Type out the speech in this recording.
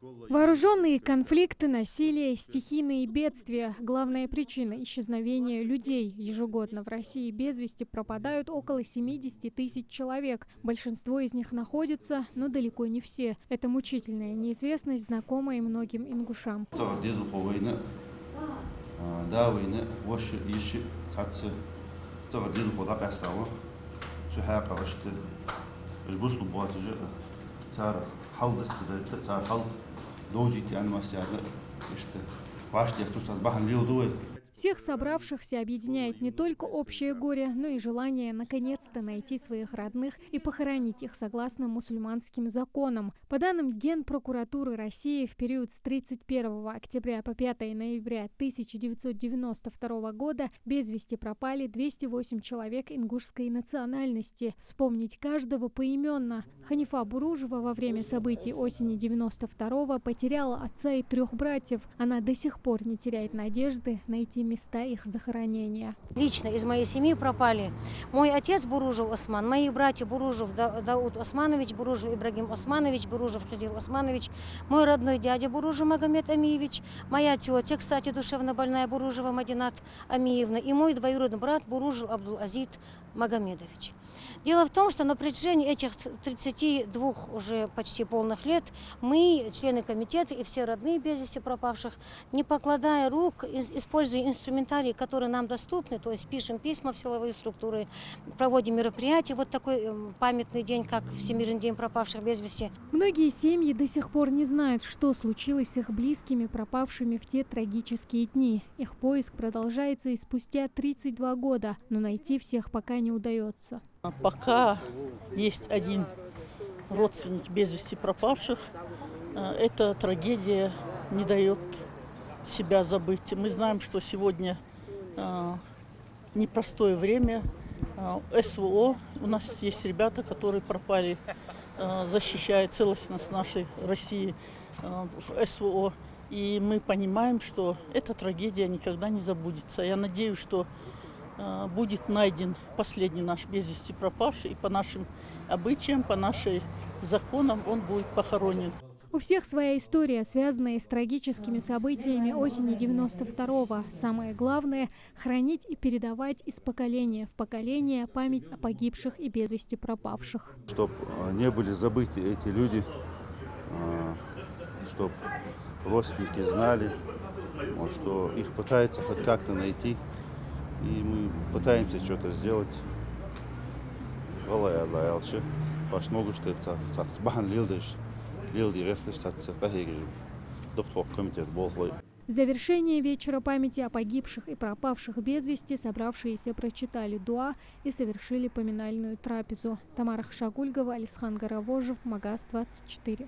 Вооруженные конфликты, насилие, стихийные бедствия – главная причина исчезновения людей. Ежегодно в России без вести пропадают около 70 тысяч человек. Большинство из них находятся, но далеко не все. Это мучительная неизвестность, знакомая многим ингушам. Всех собравшихся объединяет не только общее горе, но и желание наконец-то найти своих родных и похоронить их согласно мусульманским законам. По данным Генпрокуратуры России, в период с 31 октября по 5 ноября 1992 года без вести пропали 208 человек ингушской национальности. Вспомнить каждого поименно. Ханифа Буружева во время событий осени 92-го потеряла отца и 3 братьев. Она до сих пор не теряет надежды найти места их захоронения. Лично из моей семьи пропали мой отец Буружев Осман, мои братья Буружев Дауд Османович, Буружев Ибрагим Османович, Буружев Хазил Османович, мой родной дядя Буружев Магомед Амиевич, моя тетя, кстати, душевно больная Буружева Мадинат Амиевна и мой двоюродный брат Буружев Абдул-Азид Магомедович. Дело в том, что на протяжении этих 32 уже почти полных лет мы, члены комитета и все родные без вести пропавших, не покладая рук, используя инструментарий, которые нам доступны, то есть пишем письма в силовые структуры, проводим мероприятия, вот такой памятный день, как Всемирный день пропавших без вести. Многие семьи до сих пор не знают, что случилось с их близкими, пропавшими в те трагические дни. Их поиск продолжается и спустя 32 года, но найти всех пока не удается. Пока есть один родственник без вести пропавших, эта трагедия не дает себя забыть. Мы знаем, что сегодня непростое время. СВО, у нас есть ребята, которые пропали, защищая целостность нашей России в СВО. И мы понимаем, что эта трагедия никогда не забудется. Я надеюсь, что будет найден последний наш без вести пропавший, и по нашим обычаям, по нашим законам он будет похоронен. У всех своя история, связанная с трагическими событиями осени 92-го. Самое главное – хранить и передавать из поколения в поколение память о погибших и без вести пропавших. Чтобы не были забыты эти люди, чтобы родственники знали, что их пытаются хоть как-то найти. И мы пытаемся что-то сделать. В завершение вечера памяти о погибших и пропавших без вести собравшиеся прочитали дуа и совершили поминальную трапезу. Тамара Хашагульгова, Алисхан Гаравожев, Магаз 24.